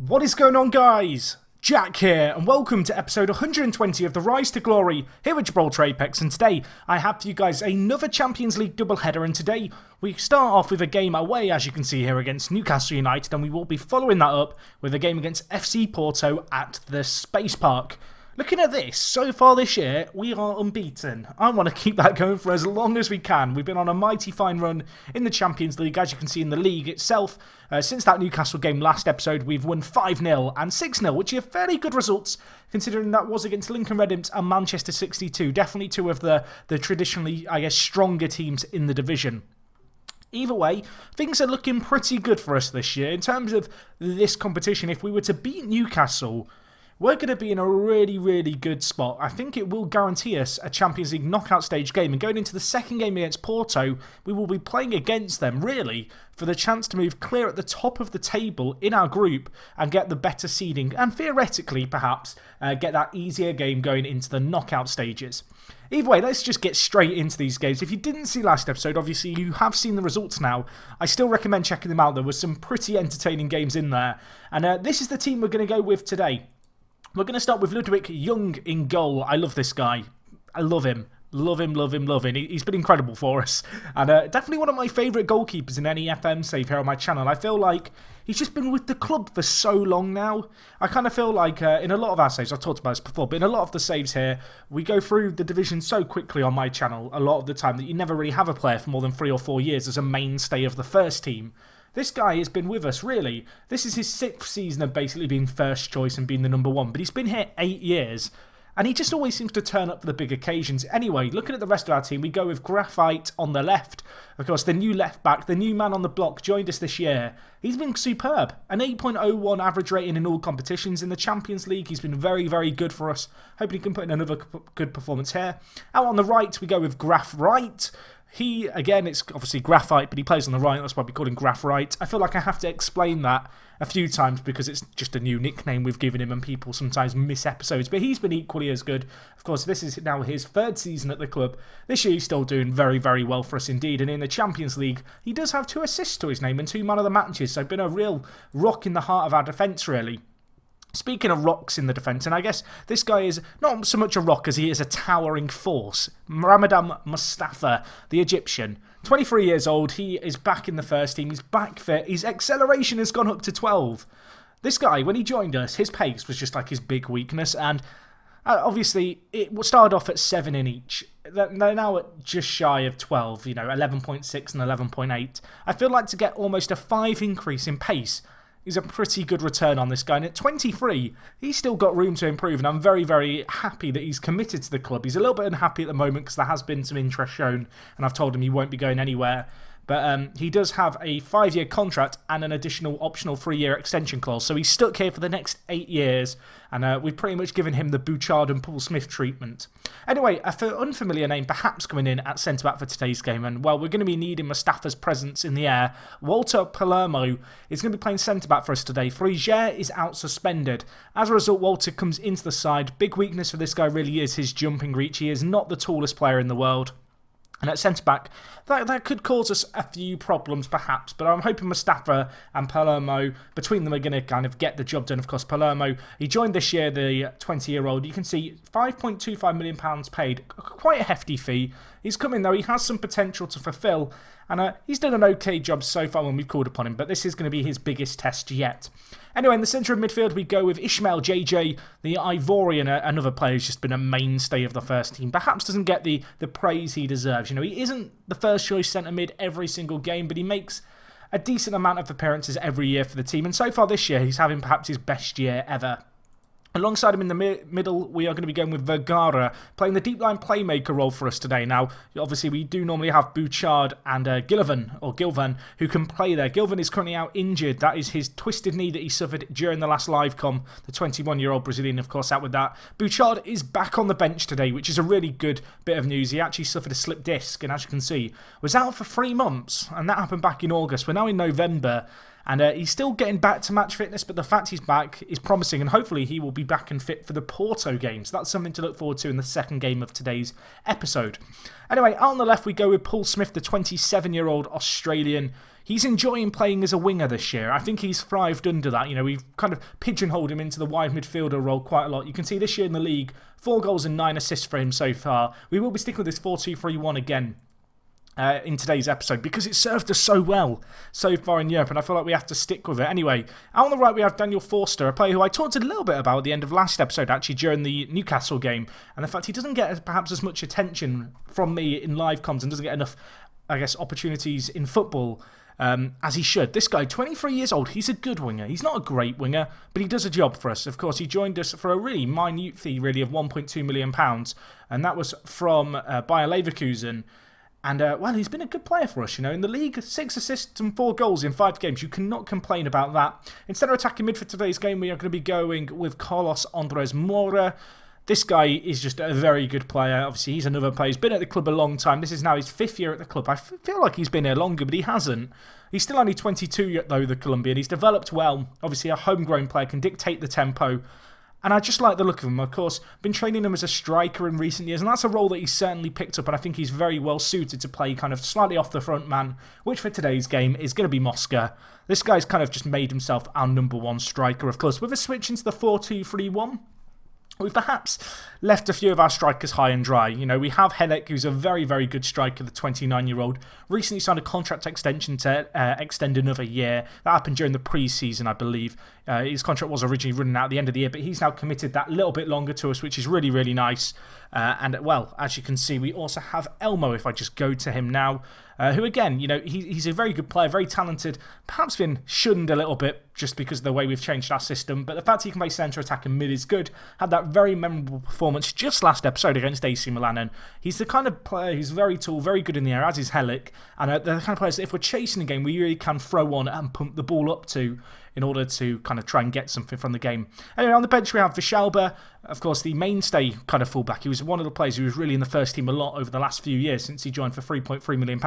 What is going on, guys? Jack here, and welcome to episode 120 of the Rise to Glory here at Gibraltar Apex. And today I have for you guys another Champions League doubleheader, and today we start off with a game away, as you can see here, against Newcastle United, and we will be following that up with a game against FC Porto at the Space Park. Looking at this, so far this year, we are unbeaten. I want to keep that going for as long as we can. We've been on a mighty fine run in the Champions League, as you can see in the league itself. Since that Newcastle game last episode, we've won 5-0 and 6-0, which are fairly good results, considering that was against Lincoln Red Imps and Manchester 62. Definitely two of the traditionally, I guess, stronger teams in the division. Either way, things are looking pretty good for us this year. In terms of this competition, if we were to beat Newcastle, we're going to be in a really good spot. I think it will guarantee us a Champions League knockout stage game. And going into the second game against Porto, we will be playing against them, really, for the chance to move clear at the top of the table in our group and get the better seeding. And theoretically, perhaps, get that easier game going into the knockout stages. Either way, let's just get straight into these games. If you didn't see last episode, obviously you have seen the results now. I still recommend checking them out. There were some pretty entertaining games in there. And this is the team we're going to go with today. We're going to start with Ludwig Young in goal. I love this guy. I love him. Love him. He's been incredible for us. And definitely one of my favourite goalkeepers in any FM save here on my channel. I feel like he's just been with the club for so long now. I kind of feel like in a lot of our saves, I've talked about this before, but in a lot of the saves here, we go through the division so quickly on my channel a lot of the time that you never really have a player for more than 3 or 4 years as a mainstay of the first team. This guy has been with us, really. This is his 6th season of basically being first choice and being the number 1. But he's been here 8 years. And he just always seems to turn up for the big occasions. Anyway, looking at the rest of our team, we go with Graphite on the left. Of course, the new left back, the new man on the block, joined us this year. He's been superb. An 8.01 average rating in all competitions. In the Champions League, he's been very good for us. Hoping he can put in another good performance here. Out on the right, we go with Graph Right. He, again, it's obviously Graphite, but he plays on the right. That's why we call him Graph Right. I feel like I have to explain that a few times because it's just a new nickname we've given him and people sometimes miss episodes. But he's been equally as good. Of course, this is now his 3rd season at the club. This year he's still doing very well for us indeed. And in the Champions League, he does have 2 assists to his name and 2 man of the matches. So been a real rock in the heart of our defence, really. Speaking of rocks in the defence, and I guess this guy is not so much a rock as he is a towering force. Ramadan Mustafa, the Egyptian. 23 years old, he is back in the first team, he's back fit, his acceleration has gone up to 12. This guy, when he joined us, his pace was just like his big weakness, and obviously it started off at 7 in each. They're now at just shy of 12, 11.6 and 11.8. I feel like to get almost a 5 increase in pace is a pretty good return on this guy. And at 23, he's still got room to improve. And I'm very happy that he's committed to the club. He's a little bit unhappy at the moment because there has been some interest shown. And I've told him he won't be going anywhere. But he does have a 5-year contract and an additional optional 3-year extension clause. So he's stuck here for the next 8 years. And we've pretty much given him the Bouchard and Paul Smith treatment. Anyway, an unfamiliar name perhaps coming in at centre-back for today's game. And, well, we're going to be needing Mustafa's presence in the air. Walter Palermo is going to be playing centre-back for us today. Frigier is out suspended. As a result, Walter comes into the side. Big weakness for this guy really is his jumping reach. He is not the tallest player in the world. And at centre-back, that could cause us a few problems, perhaps. But I'm hoping Mustafa and Palermo, between them, are going to kind of get the job done. Of course, Palermo, he joined this year, the 20-year-old. You can see £5.25 million paid. Quite a hefty fee. He's come in, though. He has some potential to fulfil. And he's done an okay job so far when we've called upon him. But this is going to be his biggest test yet. Anyway, in the centre of midfield, we go with Ismail JJ, the Ivorian, another player who's just been a mainstay of the first team. Perhaps doesn't get the praise he deserves. He isn't the first choice centre mid every single game, but he makes a decent amount of appearances every year for the team. And so far this year, he's having perhaps his best year ever. Alongside him in the middle, we are going to be going with Vergara, playing the deep line playmaker role for us today. Now, obviously, we do normally have Bouchard and Gilvan, who can play there. Gilvan is currently out injured. That is his twisted knee that he suffered during the last live com. The 21-year-old Brazilian, of course, out with that. Bouchard is back on the bench today, which is a really good bit of news. He actually suffered a slipped disc, and as you can see, was out for 3 months, and that happened back in August. We're now in November. And he's still getting back to match fitness, but the fact he's back is promising, and hopefully he will be back and fit for the Porto game. So that's something to look forward to in the second game of today's episode. Anyway, out on the left we go with Paul Smith, the 27-year-old Australian. he's enjoying playing as a winger this year. I think he's thrived under that. You know, we've kind of pigeonholed him into the wide midfielder role quite a lot. You can see this year in the league, 4 goals and 9 assists for him so far. We will be sticking with this 4-2-3-1 again in today's episode because it served us so well so far in Europe, and I feel like we have to stick with it. Anyway, out on the right we have Daniel Forster, a player who I talked a little bit about at the end of last episode, actually, during the Newcastle game, and the fact he doesn't get perhaps as much attention from me in live comms and doesn't get enough, I guess, opportunities in football as he should. This guy, 23 years old, he's a good winger. He's not a great winger, but he does a job for us. Of course, he joined us for a really minute fee, really, of £1.2 million, and that was from Bayer Leverkusen. And, well, he's been a good player for us, you know. In the league, 6 assists and 4 goals in 5 games. You cannot complain about that. Instead of attacking mid for today's game, we are going to be going with Carlos Andres Moura. This guy is just a very good player. Obviously, he's another player. He's been at the club a long time. This is now his 5th year at the club. I feel like he's been here longer, but he hasn't. He's still only 22 yet, though, the Colombian. He's developed well. Obviously, a homegrown player can dictate the tempo. And I just like the look of him. Of course, been training him as a striker in recent years, and that's a role that he's certainly picked up, and I think he's very well suited to play kind of slightly off the front man, which for today's game is going to be Mosca. This guy's kind of just made himself our number 1 striker, of course. With a switch into the 4-2-3-1, we've perhaps left a few of our strikers high and dry. You know, we have Helek, who's a very, very good striker, the 29-year-old. Recently signed a contract extension to extend another year. That happened during the pre-season, I believe. His contract was originally running out at the end of the year, but he's now committed that little bit longer to us, which is really, really nice. And, well, as you can see, we also have Elmo, if I just go to him now, who, again, you know, he's a very good player, very talented, perhaps been shunned a little bit just because of the way we've changed our system, but the fact he can play centre, attack and mid is good. Had that very memorable performance just last episode against AC Milan, and he's the kind of player who's very tall, very good in the air, as is Helek, and they're the kind of players that if we're chasing a game, we really can throw on and pump the ball up to in order to kind of try and get something from the game. Anyway, on the bench we have Vishalba, of course, the mainstay kind of fullback. He was one of the players who was really in the first team a lot over the last few years since he joined for £3.3 million.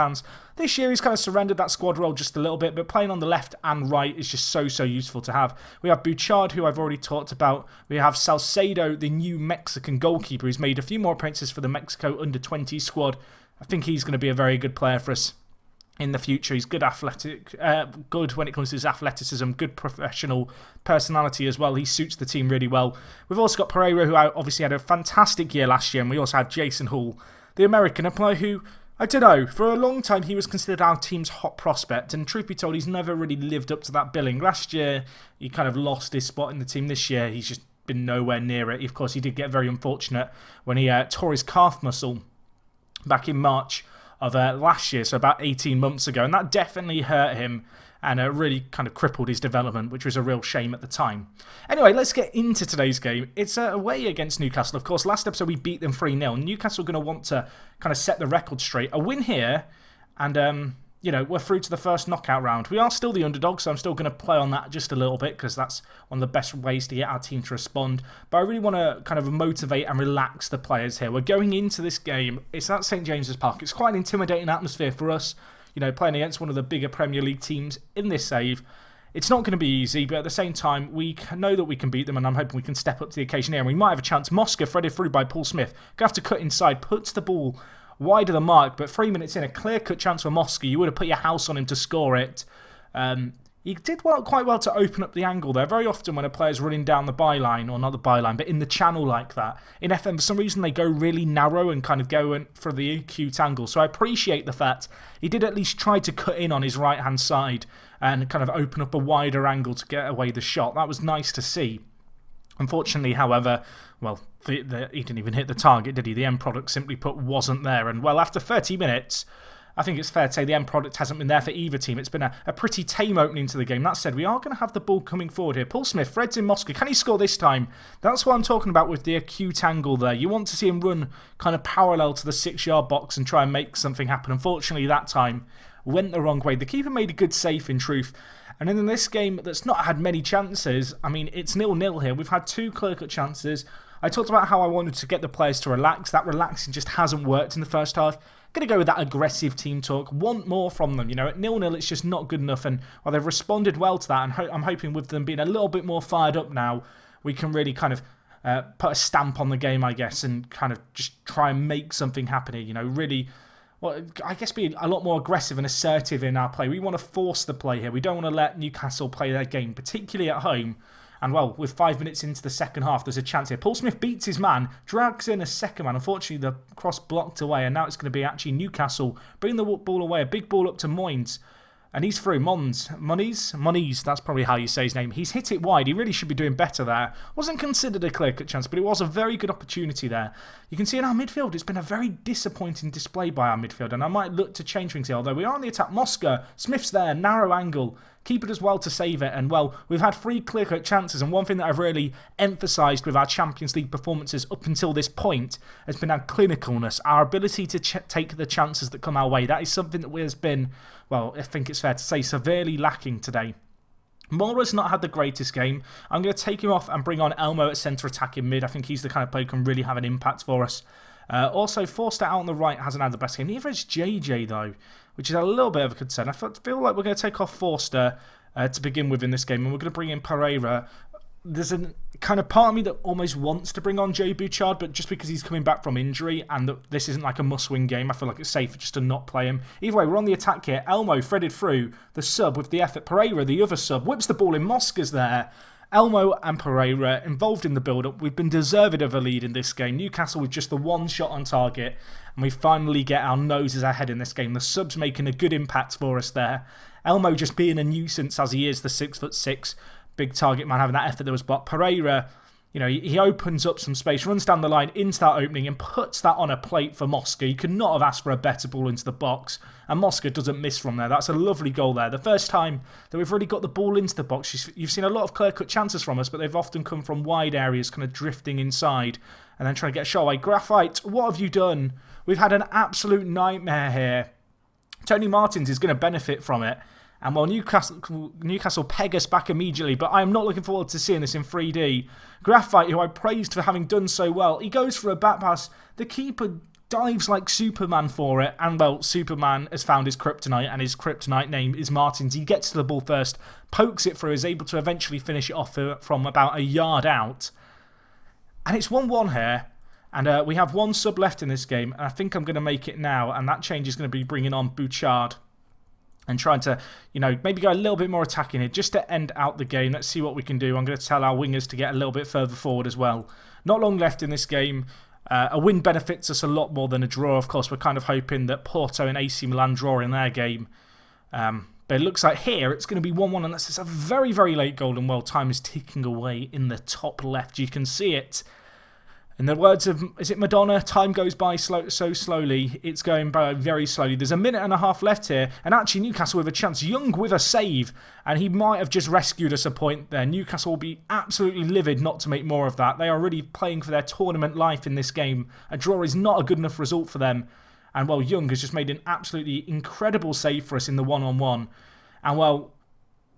This year he's kind of surrendered that squad role just a little bit, but playing on the left and right is just so, so useful to have. We have Bouchard, who I've already talked about. We have Salcedo, the new Mexican goalkeeper, who's made a few more appearances for the Mexico under-20 squad. I think he's going to be a very good player for us in the future. He's good good when it comes to his athleticism, good professional personality as well. He suits the team really well. We've also got Pereira, who obviously had a fantastic year last year, and we also have Jason Hall, the American, a player who, I don't know, for a long time he was considered our team's hot prospect, and truth be told, he's never really lived up to that billing. Last year, he kind of lost his spot in the team. This year, he's just been nowhere near it. Of course, he did get very unfortunate when he tore his calf muscle back in March of last year, so about 18 months ago, and that definitely hurt him and really kind of crippled his development, which was a real shame at the time. Anyway, let's get into today's game. It's away against Newcastle. Of course, last episode we beat them 3-0. Newcastle are going to want to kind of set the record straight. A win here, and you know, we're through to the first knockout round. We are still the underdog, so I'm still going to play on that just a little bit because that's one of the best ways to get our team to respond. But I really want to kind of motivate and relax the players here. We're going into this game. It's at St James's Park. It's quite an intimidating atmosphere for us, you know, playing against one of the bigger Premier League teams in this save. It's not going to be easy, but at the same time, we know that we can beat them, and I'm hoping we can step up to the occasion here. And we might have a chance. Mosca, threaded through by Paul Smith. Going to have to cut inside, puts the ball wide of the mark, but 3 minutes in, a clear-cut chance for Mosca. You would have put your house on him to score it. He did quite well to open up the angle there. Very often when a player's running down the byline, or not the byline, but in the channel like that, in FM, for some reason they go really narrow and kind of go for the acute angle. So I appreciate the fact he did at least try to cut in on his right-hand side and kind of open up a wider angle to get away the shot. That was nice to see. Unfortunately, however, well, he didn't even hit the target, did he? The end product, simply put, wasn't there. And, well, after 30 minutes, I think it's fair to say the end product hasn't been there for either team. It's been a pretty tame opening to the game. That said, we are going to have the ball coming forward here. Paul Smith, threads in Mosca. Can he score this time? That's what I'm talking about with the acute angle there. You want to see him run kind of parallel to the 6-yard box and try and make something happen. Unfortunately, that time went the wrong way. The keeper made a good save, in truth. And in this game that's not had many chances, I mean, it's 0-0 here. We've had 2 clear-cut chances. I talked about how I wanted to get the players to relax. That relaxing just hasn't worked in the first half. Going to go with that aggressive team talk. Want more from them. You know, at 0-0, it's just not good enough. And while they've responded well to that, and I'm hoping with them being a little bit more fired up now, we can really kind of put a stamp on the game, I guess, and kind of just try and make something happen here. You know, really well, I guess be a lot more aggressive and assertive in our play. We want to force the play here. We don't want to let Newcastle play their game, particularly at home. And well, with 5 minutes into the second half, there's a chance here. Paul Smith beats his man, drags in a second man. Unfortunately, the cross blocked away, and now it's going to be actually Newcastle bringing the ball away. A big ball up to Moynes. And he's through. Moniz, that's probably how you say his name. He's hit it wide. He really should be doing better there. Wasn't considered a clear-cut chance, but it was a very good opportunity there. You can see in our midfield, it's been a very disappointing display by our midfield, and I might look to change things here. Although we are on the attack. Mosca, Smith's there, narrow angle. Keeper does well to save it, and well, we've had 3 clear-cut chances, and one thing that I've really emphasised with our Champions League performances up until this point has been our clinicalness, our ability to take the chances that come our way. That is something that has been, well, I think it's fair to say, severely lacking today. Mora's not had the greatest game. I'm going to take him off and bring on Elmo at centre attack in mid. I think he's the kind of player who can really have an impact for us. Also, Forster out on the right hasn't had the best game. Neither has JJ, though, which is a little bit of a concern. I feel like we're going to take off Forster to begin with in this game, and we're going to bring in Pereira. There's a kind of part of me that almost wants to bring on Joe Bouchard, but just because he's coming back from injury and this isn't like a must-win game, I feel like it's safer just to not play him. Either way, we're on the attack here. Elmo threaded through the sub with the effort. Pereira, the other sub, whips the ball in. Mosca's there. Elmo and Pereira involved in the build-up. We've been deserved of a lead in this game. Newcastle with just the one shot on target, and we finally get our noses ahead in this game. The sub's making a good impact for us there. Elmo just being a nuisance as he is, the 6'6", big target man having that effort that was blocked. Pereira, you know, he opens up some space, runs down the line into that opening and puts that on a plate for Mosca. You could not have asked for a better ball into the box, and Mosca doesn't miss from there. That's a lovely goal there. The first time that we've really got the ball into the box, you've seen a lot of clear-cut chances from us, but they've often come from wide areas, kind of drifting inside and then trying to get a shot away. Graphite, what have you done? We've had an absolute nightmare here. Tony Martins is going to benefit from it. And well, Newcastle peg us back immediately, but I am not looking forward to seeing this in 3D. Graphite, who I praised for having done so well, he goes for a back pass. The keeper dives like Superman for it, and well, Superman has found his kryptonite, and his kryptonite name is Martins. He gets to the ball first, pokes it through, is able to eventually finish it off from about a yard out. And it's 1-1 here. And we have one sub left in this game, and I think I'm going to make it now, and that change is going to be bringing on Bouchard. And trying to, you know, maybe go a little bit more attacking here just to end out the game. Let's see what we can do. I'm going to tell our wingers to get a little bit further forward as well. Not long left in this game. A win benefits us a lot more than a draw. Of course, we're kind of hoping that Porto and AC Milan draw in their game. But it looks like here it's going to be 1-1. And that's a very, very late goal. And well, time is ticking away in the top left. You can see it. In the words of, is it Madonna? Time goes by so slowly. It's going by very slowly. There's a minute and a half left here. And actually Newcastle with a chance. Young with a save. And he might have just rescued us a point there. Newcastle will be absolutely livid not to make more of that. They are really playing for their tournament life in this game. A draw is not a good enough result for them. And well, Young has just made an absolutely incredible save for us in the one-on-one. And well,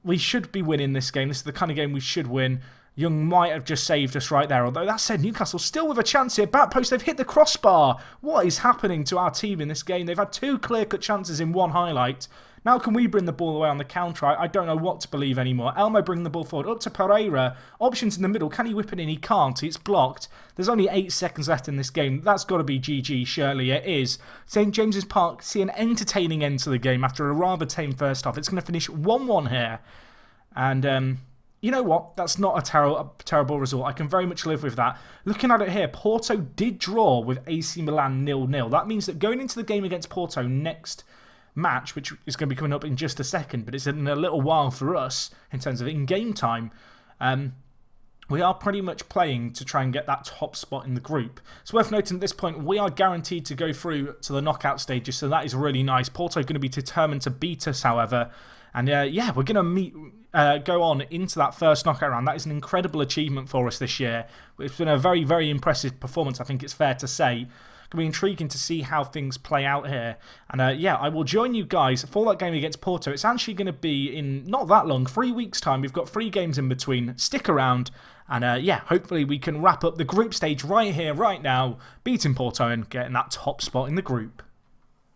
we should be winning this game. This is the kind of game we should win. Young might have just saved us right there. Although that said, Newcastle still with a chance here. Back post, they've hit the crossbar. What is happening to our team in this game? They've had 2 clear-cut chances in one highlight. Now can we bring the ball away on the counter? I don't know what to believe anymore. Elmo bringing the ball forward. Up to Pereira. Options in the middle. Can he whip it in? He can't. It's blocked. There's only 8 seconds left in this game. That's got to be GG. Surely it is. St James's Park see an entertaining end to the game after a rather tame first half. It's going to finish 1-1 here. And you know what? That's not a terrible result. I can very much live with that. Looking at it here, Porto did draw with AC Milan 0-0. That means that going into the game against Porto next match, which is going to be coming up in just a second, but it's in a little while for us in terms of in-game time, we are pretty much playing to try and get that top spot in the group. It's worth noting at this point, we are guaranteed to go through to the knockout stages, so that is really nice. Porto are going to be determined to beat us, however. And yeah, we're going to go on into that first knockout round. That is an incredible achievement for us this year. It's been a very, very impressive performance, I think it's fair to say. It's going to be intriguing to see how things play out here. And yeah, I will join you guys for that game against Porto. It's actually going to be in not that long, 3 weeks' time. We've got 3 games in between. Stick around. And yeah, hopefully we can wrap up the group stage right here, right now, beating Porto and getting that top spot in the group.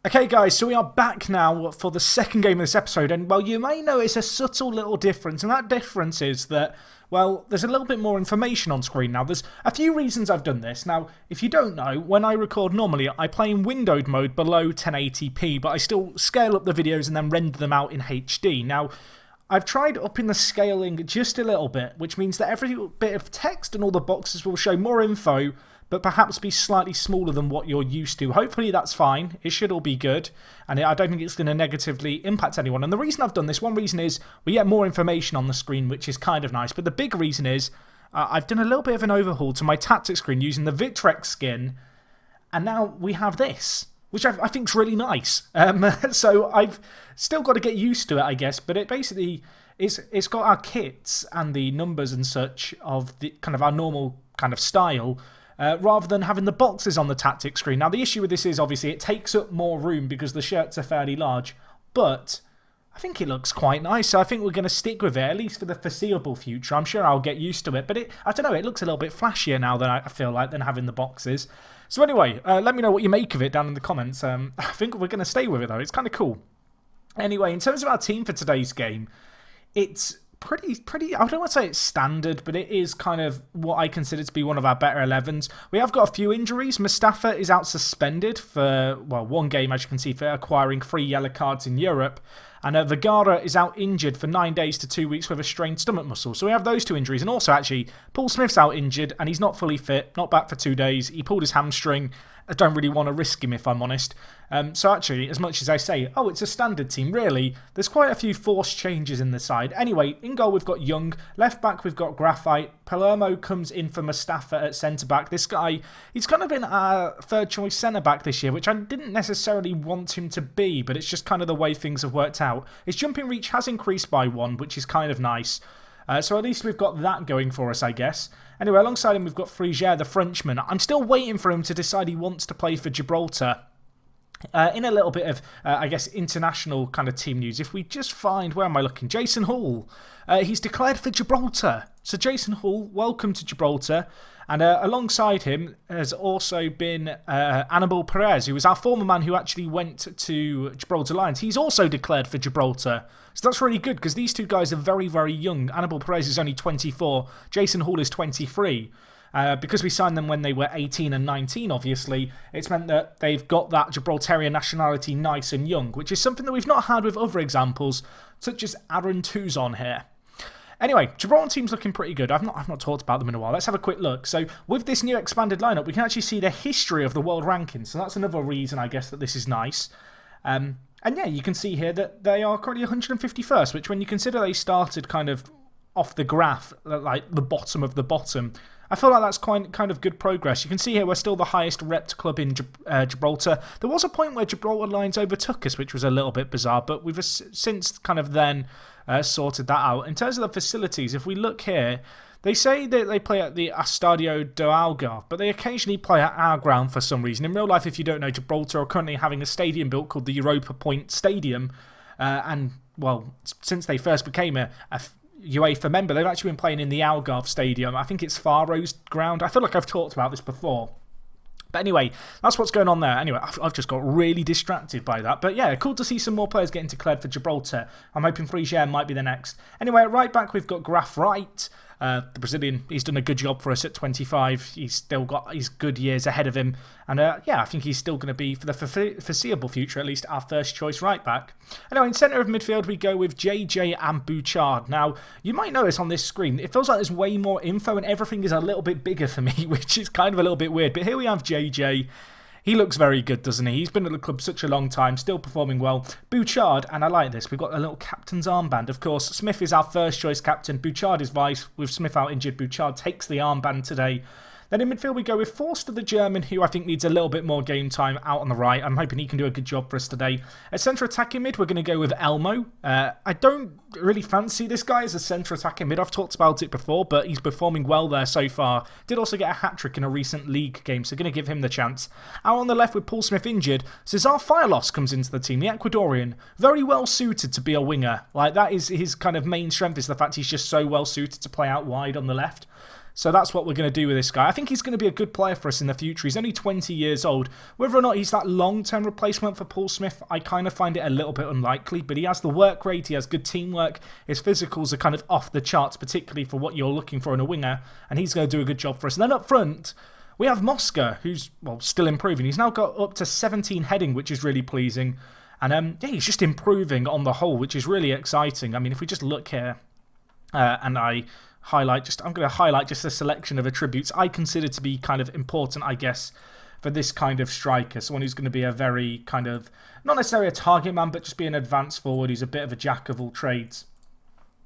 Okay guys, so we are back now for the second game of this episode, and well, you may notice a subtle little difference, and that difference is that, well, there's a little bit more information on screen now. There's a few reasons I've done this. Now, if you don't know, when I record normally, I play in windowed mode below 1080p, but I still scale up the videos and then render them out in HD. Now, I've tried upping the scaling just a little bit, which means that every bit of text and all the boxes will show more info, but perhaps be slightly smaller than what you're used to. Hopefully that's fine. It should all be good, and I don't think it's going to negatively impact anyone. And the reason I've done this, one reason is we get more information on the screen, which is kind of nice, but the big reason is I've done a little bit of an overhaul to my tactics screen using the Vitrex skin, and now we have this, which I think is really nice. So I've still got to get used to it, I guess, but it basically it's got our kits and the numbers and such of the kind of our normal kind of style, rather than having the boxes on the tactics screen. Now, the issue with this is, obviously, it takes up more room because the shirts are fairly large, but I think it looks quite nice, so I think we're going to stick with it, at least for the foreseeable future. I'm sure I'll get used to it, but I don't know, it looks a little bit flashier now than I feel like, than having the boxes. So anyway, let me know what you make of it down in the comments. I think we're going to stay with it, though. It's kind of cool. Anyway, in terms of our team for today's game, it's pretty, I don't want to say it's standard, but it is kind of what I consider to be one of our better 11s. We have got a few injuries. Mustafa is out suspended for, well, one game, as you can see, for acquiring 3 yellow cards in Europe. And Vergara is out injured for 9 days to 2 weeks with a strained stomach muscle. So we have those 2 injuries. And also, actually, Paul Smith's out injured and he's not fully fit, not back for 2 days. He pulled his hamstring. I don't really want to risk him, if I'm honest. So actually, as much as I say, oh, it's a standard team, really, there's quite a few forced changes in the side. Anyway, in goal we've got Young. Left back we've got Graphite. Palermo comes in for Mustafa at centre-back. This guy, he's kind of been our third choice centre-back this year, which I didn't necessarily want him to be, but it's just kind of the way things have worked out. His jumping reach has increased by 1, which is kind of nice. So at least we've got that going for us, I guess. Anyway, alongside him we've got Frigère, the Frenchman. I'm still waiting for him to decide he wants to play for Gibraltar. In a little bit of, I guess, international kind of team news, if we just find, where am I looking? Jason Hall. He's declared for Gibraltar. So Jason Hall, welcome to Gibraltar. And alongside him has also been Anibal Perez, who was our former man who actually went to Gibraltar Lions. He's also declared for Gibraltar. So that's really good because these 2 guys are very, very young. Anibal Perez is only 24. Jason Hall is 23. Because we signed them when they were 18 and 19, obviously, it's meant that they've got that Gibraltarian nationality nice and young, which is something that we've not had with other examples, such as Aaron Tuzon here. Anyway, Gibraltar team's looking pretty good. I've not talked about them in a while. Let's have a quick look. So with this new expanded lineup, we can actually see the history of the world rankings. So that's another reason, I guess, that this is nice. And yeah, you can see here that they are currently 151st, which when you consider they started kind of off the graph, like the bottom of the bottom, I feel like that's kind of good progress. You can see here we're still the highest repped club in Gibraltar. There was a point where Gibraltar Lions overtook us, which was a little bit bizarre, but we've since kind of then sorted that out. In terms of the facilities, if we look here, they say that they play at the Estadio do Algarve, but they occasionally play at our ground for some reason. In real life, if you don't know, Gibraltar are currently having a stadium built called the Europa Point Stadium, and, well, since they first became a UEFA member, they've actually been playing in the Algarve Stadium. I think it's Faro's ground. I feel like I've talked about this before. But anyway, that's what's going on there. Anyway, I've just got really distracted by that. But yeah, cool to see some more players getting declared for Gibraltar. I'm hoping Frigère might be the next. Anyway, at right back, we've got Graphite. The Brazilian, he's done a good job for us at 25. He's still got his good years ahead of him. And yeah, I think he's still going to be, for the foreseeable future, at least our first choice right back. Anyway, in centre of midfield, we go with JJ and Bouchard. Now, you might notice on this screen, it feels like there's way more info and everything is a little bit bigger for me, which is kind of a little bit weird. But here we have JJ. He looks very good, doesn't he? He's been at the club such a long time, still performing well. Bouchard, and I like this, we've got a little captain's armband. Of course, Smith is our first choice captain. Bouchard is vice. With Smith out injured, Bouchard takes the armband today. Then in midfield we go with Forster, the German, who I think needs a little bit more game time out on the right. I'm hoping he can do a good job for us today. At centre attacking mid, we're going to go with Elmo. I don't really fancy this guy as a centre attacking mid. I've talked about it before, but he's performing well there so far. Did also get a hat-trick in a recent league game, so going to give him the chance. Out on the left with Paul Smith injured, Cesar Firelos comes into the team, the Ecuadorian. Very well suited to be a winger. Like, that is his kind of main strength, is the fact he's just so well suited to play out wide on the left. So that's what we're going to do with this guy. I think he's going to be a good player for us in the future. He's only 20 years old. Whether or not he's that long-term replacement for Paul Smith, I kind of find it a little bit unlikely. But he has the work rate, he has good teamwork. His physicals are kind of off the charts, particularly for what you're looking for in a winger. And he's going to do a good job for us. And then up front, we have Mosca, who's, well, still improving. He's now got up to 17 heading, which is really pleasing. And yeah, he's just improving on the whole, which is really exciting. I mean, if we just look here and I'm going to highlight just a selection of attributes I consider to be kind of important, I guess, for this kind of striker. Someone who's going to be a very kind of, not necessarily a target man, but just be an advanced forward who's a bit of a jack of all trades.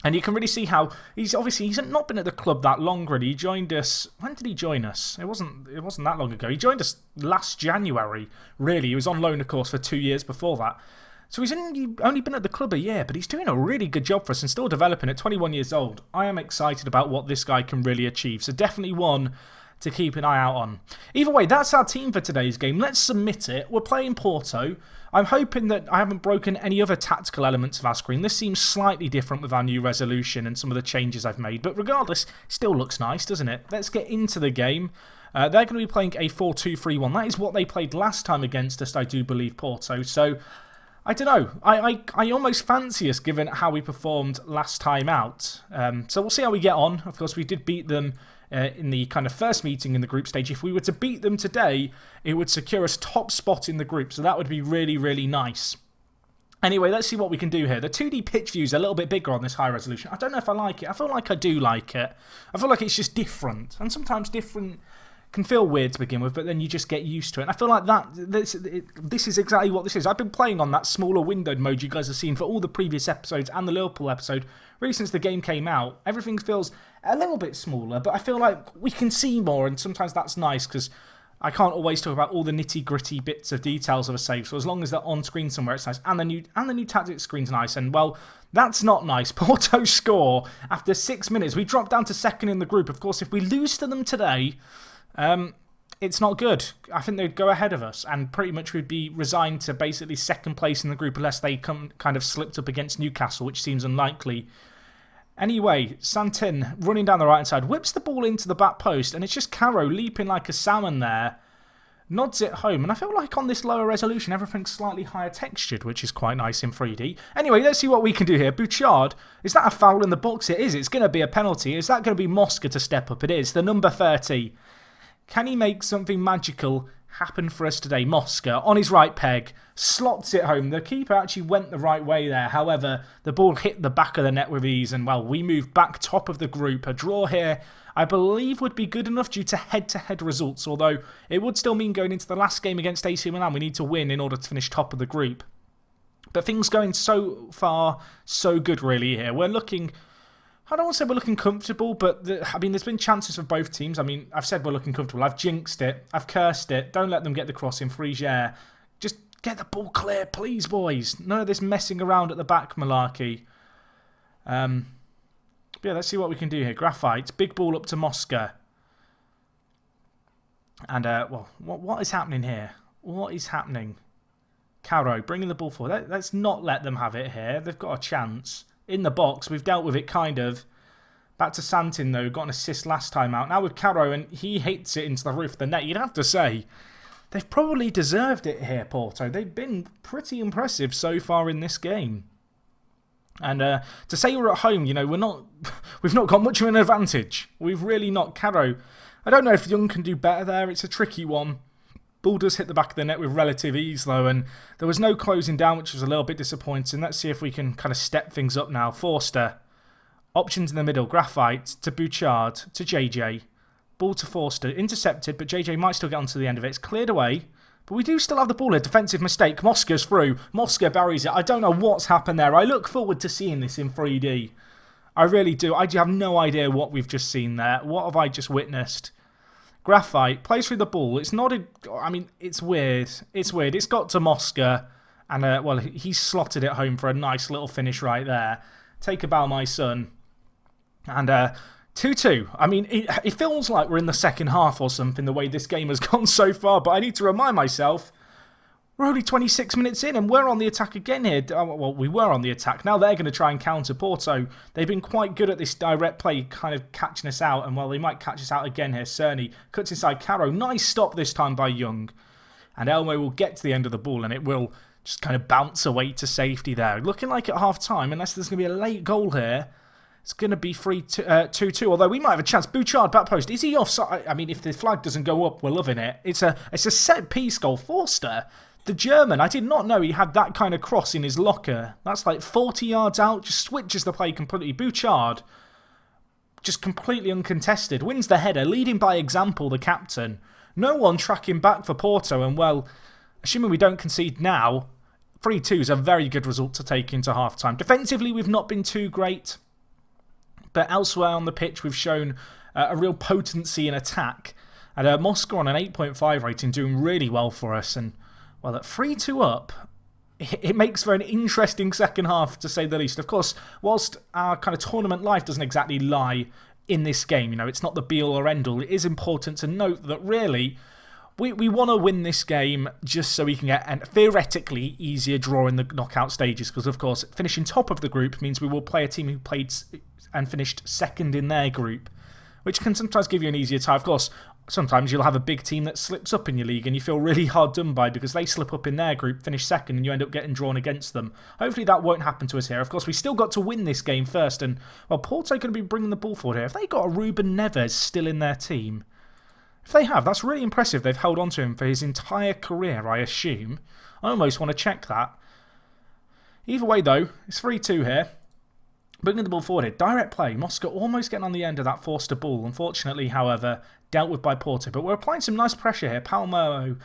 And you can really see how he's not been at the club that long really. He joined us, when did he join us? It wasn't that long ago. He joined us last January, really. He was on loan, of course, for 2 years before that. So he's only been at the club a year, but he's doing a really good job for us and still developing at 21 years old. I am excited about what this guy can really achieve. So definitely one to keep an eye out on. Either way, that's our team for today's game. Let's submit it. We're playing Porto. I'm hoping that I haven't broken any other tactical elements of our screen. This seems slightly different with our new resolution and some of the changes I've made. But regardless, still looks nice, doesn't it? Let's get into the game. They're going to be playing a 4-2-3-1. That is what they played last time against us, I do believe, Porto. So I don't know. I almost fancy us given how we performed last time out. So we'll see how we get on. Of course, we did beat them in the kind of first meeting in the group stage. If we were to beat them today, it would secure us top spot in the group. So that would be really, really nice. Anyway, let's see what we can do here. The 2D pitch view is a little bit bigger on this high resolution. I don't know if I like it. I feel like I do like it. I feel like it's just different. And sometimes different can feel weird to begin with, but then you just get used to it. And I feel like this is exactly what this is. I've been playing on that smaller windowed mode you guys have seen for all the previous episodes and the Liverpool episode. Really, since the game came out, everything feels a little bit smaller, but I feel like we can see more, and sometimes that's nice because I can't always talk about all the nitty-gritty bits of details of a save, so as long as they're on screen somewhere, it's nice. And the new tactics screen's nice, and well, that's not nice. Porto score after 6 minutes. We dropped down to second in the group. Of course, if we lose to them today, it's not good. I think they'd go ahead of us, and pretty much we'd be resigned to basically second place in the group unless they kind of slipped up against Newcastle, which seems unlikely. Anyway, Santin running down the right-hand side, whips the ball into the back post, and it's just Caro leaping like a salmon there. Nods it home, and I feel like on this lower resolution, everything's slightly higher textured, which is quite nice in 3D. Anyway, let's see what we can do here. Bouchard, is that a foul in the box? It is. It's going to be a penalty. Is that going to be Mosca to step up? It is. The number 30. Can he make something magical happen for us today? Mosca, on his right peg, slots it home. The keeper actually went the right way there. However, the ball hit the back of the net with ease, and well, we move back top of the group. A draw here, I believe, would be good enough due to head-to-head results, although it would still mean going into the last game against AC Milan, we need to win in order to finish top of the group. But things going so far, so good really here. We're looking, I don't want to say we're looking comfortable, but I mean, there's been chances for both teams. I mean, I've said we're looking comfortable. I've jinxed it. I've cursed it. Don't let them get the cross in. Frigère. Just get the ball clear, please, boys. None of this messing around at the back malarkey. Yeah, let's see what we can do here. Graphite. Big ball up to Mosca. And, well, what is happening here? What is happening? Caro bringing the ball forward. Let's not let them have it here. They've got a chance. In the box, we've dealt with it kind of. Back to Santin though, got an assist last time out. Now with Caro, and he hits it into the roof of the net. You'd have to say, they've probably deserved it here, Porto. They've been pretty impressive so far in this game. And to say we're at home, you know, we've not got much of an advantage. We've really not. Caro, I don't know if Young can do better there. It's a tricky one. Ball does hit the back of the net with relative ease, though, and there was no closing down, which was a little bit disappointing. Let's see if we can kind of step things up now. Forster. Options in the middle. Graphite to Bouchard to JJ. Ball to Forster. Intercepted, but JJ might still get onto the end of it. It's cleared away, but we do still have the ball. A defensive mistake. Mosca's through. Mosca buries it. I don't know what's happened there. I look forward to seeing this in 3D. I really do. I have no idea what we've just seen there. What have I just witnessed? Graphite plays through the ball. It's not a... I mean, it's weird. It's weird. It's got to Mosca. And, well, he slotted it home for a nice little finish right there. Take a bow, my son. And 2-2. I mean, it feels like we're in the second half or something, the way this game has gone so far. But I need to remind myself, We're only 26 minutes in and we're on the attack again here. Well, we were on the attack. Now they're going to try and counter Porto. They've been quite good at this direct play, kind of catching us out. And, well, they might catch us out again here. Cerny cuts inside Caro. Nice stop this time by Young. And Elmo will get to the end of the ball and it will just kind of bounce away to safety there. Looking like at half-time, unless there's going to be a late goal here, it's going to be 2-2, although we might have a chance. Bouchard, back post. Is he offside? I mean, if the flag doesn't go up, we're loving it. It's a set-piece goal. Forster, the German, I did not know he had that kind of cross in his locker. That's like 40 yards out, just switches the play completely. Bouchard, just completely uncontested, wins the header, leading by example, the captain. No one tracking back for Porto, and, well, assuming we don't concede now, 3-2 is a very good result to take into half-time. Defensively, we've not been too great, but elsewhere on the pitch, we've shown a real potency in attack. And Moscow on an 8.5 rating, doing really well for us. And, well, at 3-2 up, it makes for an interesting second half, to say the least. Of course, whilst our kind of tournament life doesn't exactly lie in this game, you know, it's not the be-all or end-all, it is important to note that really we want to win this game just so we can get a theoretically easier draw in the knockout stages, because, of course, finishing top of the group means we will play a team who played and finished second in their group, which can sometimes give you an easier tie. Of course, sometimes you'll have a big team that slips up in your league and you feel really hard done by because they slip up in their group, finish second, and you end up getting drawn against them. Hopefully that won't happen to us here. Of course, we still got to win this game first, and, well, Porto are going to be bringing the ball forward here. If they got a Ruben Neves still in their team, if they have, that's really impressive. They've held on to him for his entire career, I assume. I almost want to check that. Either way, though, it's 3-2 here. Bringing the ball forward here. Direct play. Moscow almost getting on the end of that Forster ball. Unfortunately, however, dealt with by Porto. But we're applying some nice pressure here. Palmo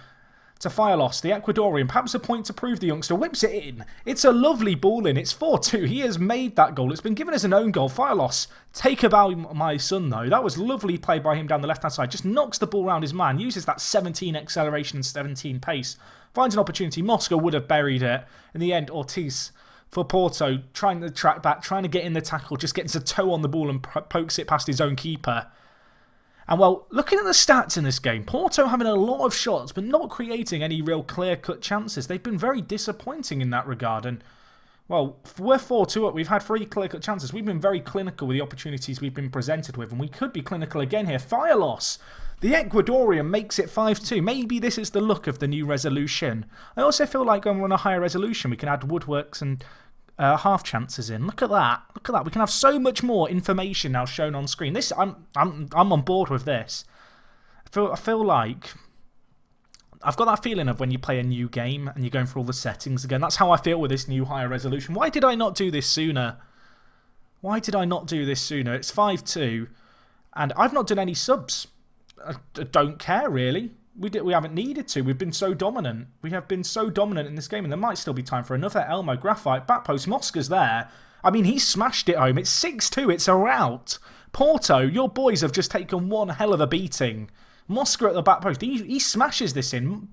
to Firelos, the Ecuadorian. Perhaps a point to prove the youngster. Whips it in. It's a lovely ball in. It's 4-2. He has made that goal. It's been given as an own goal. Firelos, take about my son, though. That was lovely play by him down the left-hand side. Just knocks the ball around his man. Uses that 17 acceleration and 17 pace. Finds an opportunity. Moscow would have buried it. In the end, Ortiz for Porto, trying to track back, trying to get in the tackle, just gets a toe on the ball and pokes it past his own keeper. And, well, looking at the stats in this game, Porto having a lot of shots, but not creating any real clear-cut chances. They've been very disappointing in that regard. And, well, we're 4-2 up. We've had 3 clear-cut chances. We've been very clinical with the opportunities we've been presented with, and we could be clinical again here. Fire loss. The Ecuadorian makes it 5-2. Maybe this is the look of the new resolution. I also feel like when we're on a higher resolution, we can add woodworks and half chances in. Look at that. Look at that. We can have so much more information now shown on screen. This, I'm on board with this. I feel like I've got that feeling of when you play a new game and you're going through all the settings again. That's how I feel with this new higher resolution. Why did I not do this sooner? Why did I not do this sooner? It's 5-2, and I've not done any subs. I don't care, really. We haven't needed to. We've been so dominant. We have been so dominant in this game, and there might still be time for another. Elmo, Graphite, back post. Mosca's there. I mean, he smashed it home. It's 6-2. It's a rout. Porto, your boys have just taken one hell of a beating. Mosca at the back post. He smashes this in.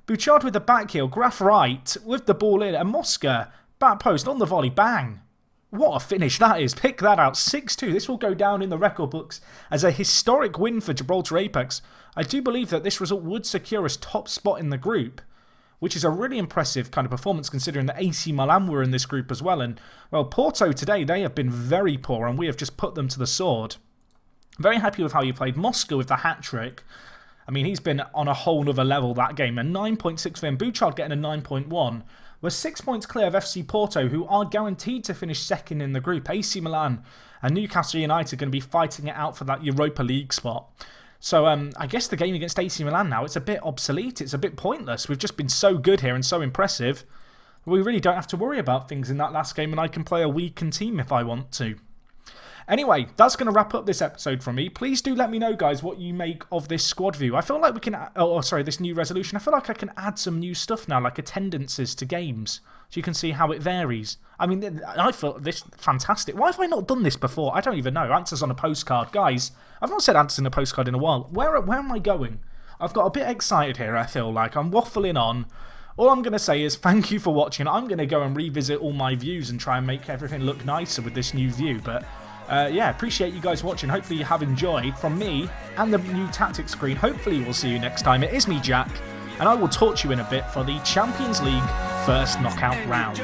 Bouchard with the back heel. Graf right with the ball in. And Mosca, back post on the volley. Bang. What a finish that is. Pick that out. 6-2. This will go down in the record books as a historic win for Gibraltar Apex. I do believe that this result would secure us top spot in the group, which is a really impressive kind of performance considering that AC Milan were in this group as well. And, well, Porto today, they have been very poor and we have just put them to the sword. Very happy with how you played. Mosca with the hat-trick. I mean, he's been on a whole nother level that game. A 9.6 for him. Bouchard getting a 9.1. We're 6 points clear of FC Porto, who are guaranteed to finish second in the group. AC Milan and Newcastle United are going to be fighting it out for that Europa League spot. So I guess the game against AC Milan now, it's a bit obsolete. It's a bit pointless. We've just been so good here and so impressive. We really don't have to worry about things in that last game, and I can play a weakened team if I want to. Anyway, that's going to wrap up this episode from me. Please do let me know, guys, what you make of this squad view. I feel like we can... this new resolution. I feel like I can add some new stuff now, like attendances to games, so you can see how it varies. I mean, I thought this fantastic. Why have I not done this before? I don't even know. Answers on a postcard. Guys, I've not said answers on a postcard in a while. Where am I going? I've got a bit excited here, I feel like. I'm waffling on. All I'm going to say is thank you for watching. I'm going to go and revisit all my views and try and make everything look nicer with this new view, but... yeah, appreciate you guys watching. Hopefully you have enjoyed. From me and the new tactics screen, hopefully we'll see you next time. It is me, Jack, and I will talk to you in a bit for the Champions League first knockout round.